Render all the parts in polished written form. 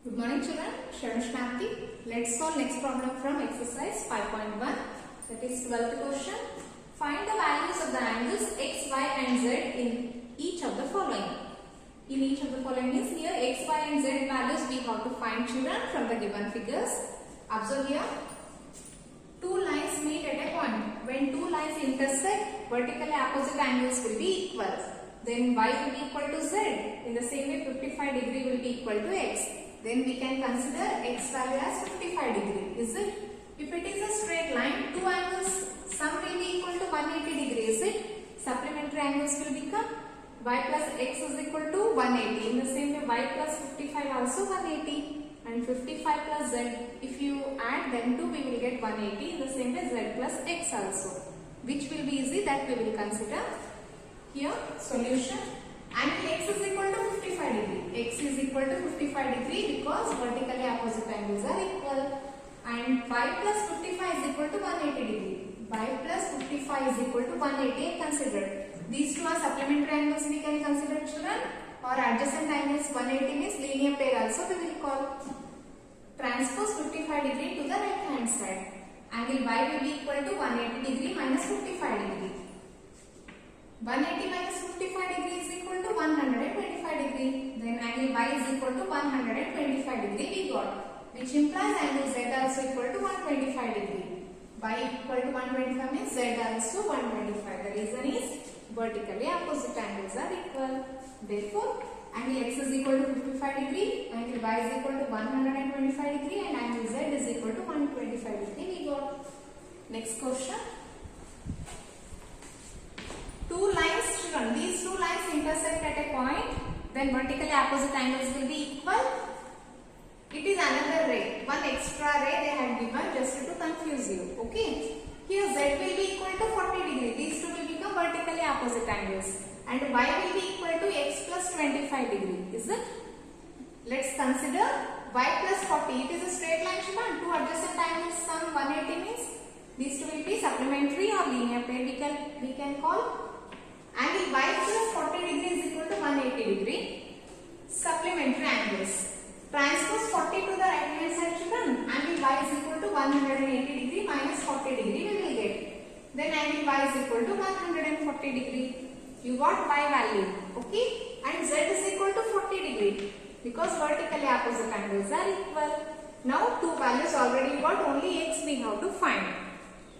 Good morning children, Shanushnathi. Let's solve next problem from exercise 5.1, that is 12th question. Find the values of the angles x, y and z in each of the following. In each of the following means here x, y and z values we have to find children from the given figures. Observe here, two lines meet at a point. When two lines intersect, vertically opposite angles will be equal. Then y will be equal to z. In the same way 55 degree will be equal to x. Then we can consider x value as 55 degree. Is it? If it is a straight line, two angles sum will be equal to 180 degree. Is it? Supplementary angles will become y plus x is equal to 180. In the same way y plus 55 also 180. And 55 plus z, if you add them two, we will get 180. In the same way z plus x also. Which will be easy, that we will consider. Here solution, angle x is equal to 55 degree. X is equal to 55 degree because vertically opposite angles are equal. And y plus 55 is equal to 180 degree. Y plus 55 is equal to 180 considered. These two are supplementary angles we can consider children, or adjacent angles. 180 means linear pair also we will call. Transpose 55 degree to the right hand side. Angle y will be equal to 180 degree minus 55 degree. 180 minus 55 degree is equal to 125 degree. Then angle y is equal to 125 degree we got, which implies angle z also equal to 125 degree. Y equal to 125 means z also 125. The reason is vertically opposite angles are equal. Therefore, angle x is equal to 55 degree, angle y is equal to 125 degree, and angle z is equal to 125 degree we got. Next question. Two lines, children, these two lines intersect at a point, then vertically opposite angles will be equal. It is another ray, one extra ray they have given just to confuse you. Okay, here z will be equal to 40 degree, these two will become vertically opposite angles, and y will be equal to x plus 25 degree. Is it? Let's consider y plus 40. It is a straight line, children. Two adjacent angles sum 180 means these two will be supplementary or linear pair we can call. Angle y plus 40 degree is equal to 180 degree. Supplementary angles. Transpose 40 to the right hand side, children. Angle y is equal to 180 degree minus 40 degree we will get. Then angle y is equal to 140 degree. You got y value. Okay. And z is equal to 40 degree. Because vertically opposite angles are equal. Now two values already got, only x we have to find.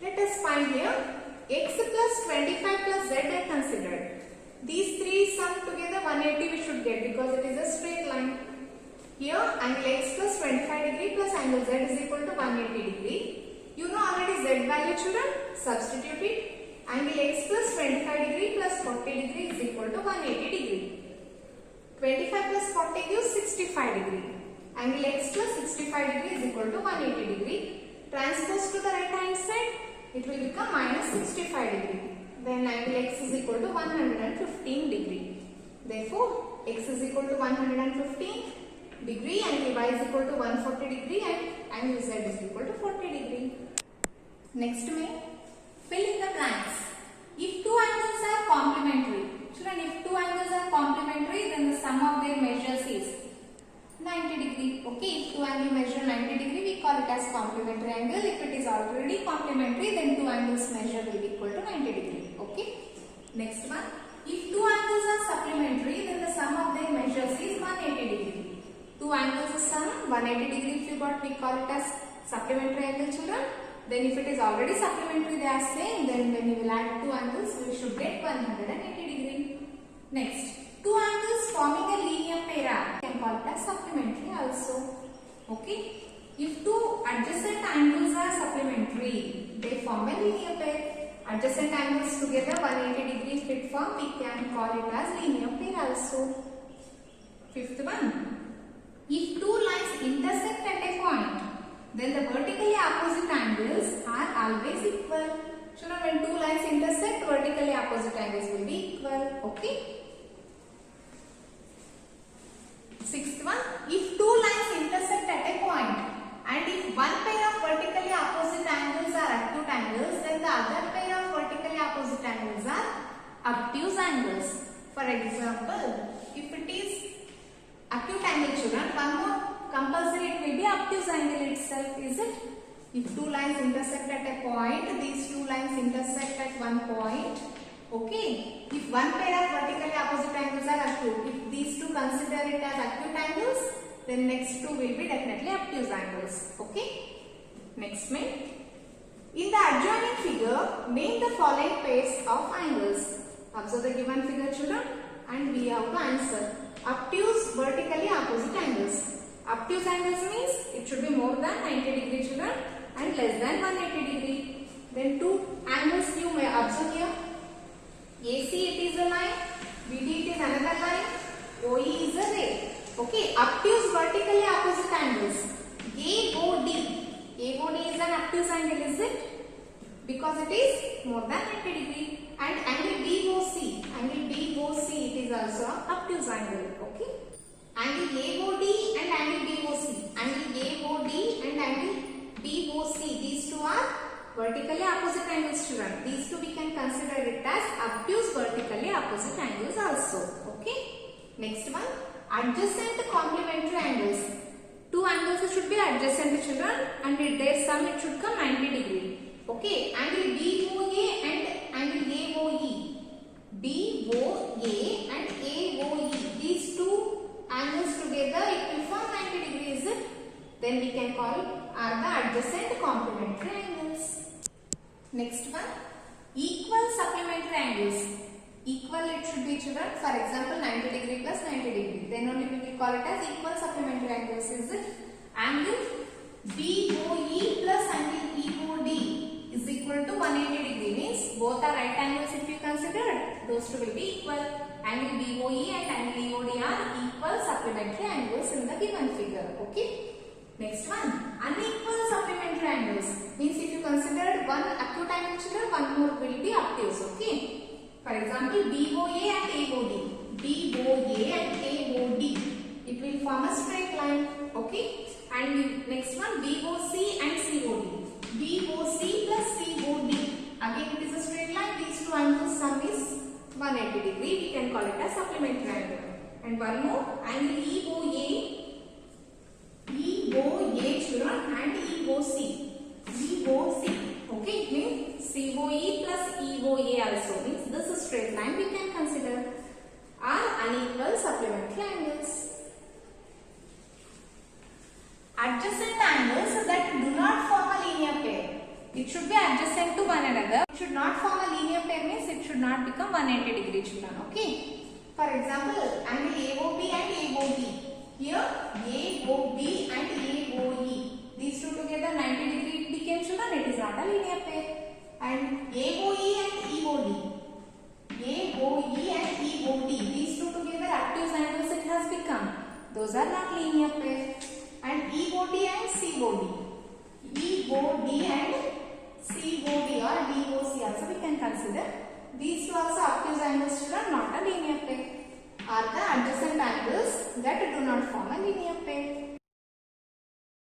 Let us find here. X plus 25 plus z are considered. These three sum together 180 we should get because it is a straight line. Here angle x plus 25 degree plus angle z is equal to 180 degree. You know already z value, children. Substitute it. Angle x plus 25 degree plus 40 degree is equal to 180 degree. 25 plus 40 gives 65 degree. Angle x plus 65 degree is equal to 180 degree. Transpose to the right hand side, it will become minus 65 degree. Then angle x is equal to 115 degree. Therefore, x is equal to 115 degree, angle y is equal to 140 degree, and angle z is equal to 40 degree. Next main, fill in the blanks. If two angles are complementary, children, if two angles are complementary, then the sum of their measures is 90 degree. Okay, if two angles measure 90 degree, we call it as complementary angle. If it is already complementary, then two angles measure will be equal to 90 degree. Okay. Next one, if two angles are supplementary, then the sum of their measures is 180 degree. Two angles sum 180 degree. If you got, we call it as supplementary angle, children. Then if it is already supplementary, they are saying, then when you will add two angles, we should get 180 degree. Next, two angles forming a linear pair, we can call it as supplementary also. Okay. If two adjacent angles are supplementary, they form a linear pair. Adjacent angles together 180 degree fit form, we can call it as linear pair also. Fifth one. If two lines intersect at a point, then the vertically opposite angles are always equal. Children, when two lines intersect, vertically opposite angles will be equal. Okay. Sixth one, if two lines intersect at a point and if one pair of vertically opposite angles are acute angles, then the other pair of vertically opposite angles are obtuse angles. For example, if it is acute angle, children, one more Compulsory it will be obtuse angle itself, is it? If two lines intersect at a point, these two lines intersect at one point. Okay. If one pair of vertically opposite angles are acute, if these two consider it as acute angles, then next two will be definitely obtuse angles. Okay. Next main. In the adjoining figure, name the following pairs of angles. Observe the given figure, children, and we have to answer. Obtuse vertically opposite angles. Obtuse angles means it should be more than 90 degree, children, and less than 180 degree. Then two angles you may observe here. AC it is a line, BD it is another line, OE is a ray. Okay, obtuse vertically opposite angles. AOD. AOD is an obtuse angle, is it? Because it is more than 90 degree. And angle BOC. Angle BOC it is also an obtuse angle. Okay. Angle AOD and angle BOC. Angle AOD and angle BOC. These two are vertically opposite angles, children. These two we can consider it as obtuse vertically opposite angles also. Okay. Next one. Adjacent complementary angles. Two angles should be adjacent, children, and their sum it should come 90 degree. Okay. Angle BOA and angle AOE. BOA and AOE. These two angles together it will form 90 degrees. Then we can call are the adjacent complementary angles. Next one. Equal supplementary angles. Equal it should be, children. For example, 90 degree plus 90 degree. Then only we will call it as equal supplementary angles. Is it? Angle BOE plus angle EOD is equal to 180 degree. Means both are right angles if you consider. Those two will be equal. Angle BOE and angle EOD are equal supplementary angles in the given figure. Okay. Next one. Unequal supplementary angles. Means if you consider one acute angle, children, one more will be obtuse. Okay. For example, BOA and AOD. BOA and AOD. It will form a straight line. Okay. And next one, BOC and COD. BOC plus COD. Again, it is a straight line. These two angles sum is 180 degree. We can call it as supplementary angle. And one more, angle EOA. EOA, children, and EOC. EOC. Okay, means COE plus EOA also means this is straight line we can consider are unequal supplementary angles. Adjacent angles that do not form a linear pair. It should be adjacent to one another. It should not form a linear pair means it should not become 180 degree, children. Okay. For example, angle AOB and AOD. Here AOB and AOE. These two together 90 degree it became, children. It is not a linear pair. And AOE and EOD. AOE and EOD. These two together obtuse angles it has become. Those are not linear pair. And EOD and COD. EOD and COD or DOC also we can consider. These two also obtuse angles, children, not a linear pair. Are the adjacent angles that do not form a linear pair.